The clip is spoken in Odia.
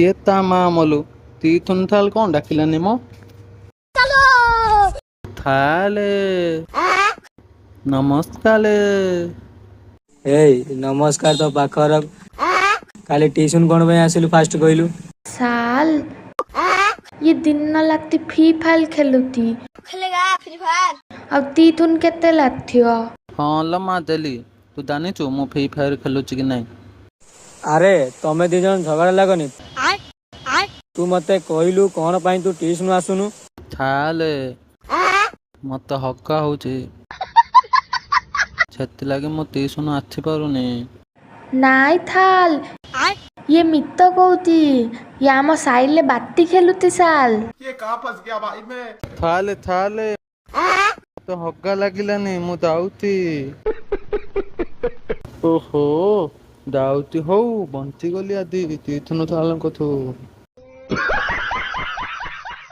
ଇଏ ତା ମା ମଲୁ ତିଥୁନ ଥାଲ କଣ ଡାକିଲାନି ମ ଥାଲେ ନମସ୍କାରେ। ଏଇ ନମସ୍କାର ତ ପାଖର କାଲି ଟିଉସନ କଣ ପାଇଁ ଆସିଲୁ ଫାଷ୍ଟ କହିଲୁ? साल ये दिन लाती फ्री फायर खेलुती खेलेगा फ्री फायर ଆଉ तीथुन କେତେ ଲାଥିବ? ହଁ ଲୋ ମା ଦେଲି ତୁ ଜାଣିଛୁ ମୁଁ ଫ୍ରି ଫାୟାର ଖେଲୁଛି କି ନାଇଁ? ଆରେ ତମେ ଦି ଜଣ ଝଗଡା ଲାଗନି। ତୁ ମତେ କହିଲୁ କଣ ପାଇଁ ତୁ ଟିଉସନ ଆସୁନୁ? ଥାଲେ ମତେ ହକା ହଉଛି ସେଥିଲାଗି ମୁଁ ଟିଉସନ ଆସି ପାରୁନି। ନାଇଁ ଥାଲ ଇଏ ମିତ କହୁଛି ଇଏ ଆମ ସାଇଲେ ବାତି ଖେଲୁତି ସାଲ। ଥାଲେ ଥାଲେ ମତେ ହଗା ଲାଗିଲାନି ମୁଁ ଯାଉଛି। ଓହୋ ଯାଉଛି ହଉ ବଞ୍ଚିଗଲି ଆଜି ତିଥୁନ ଥାଲଙ୍କଠୁ।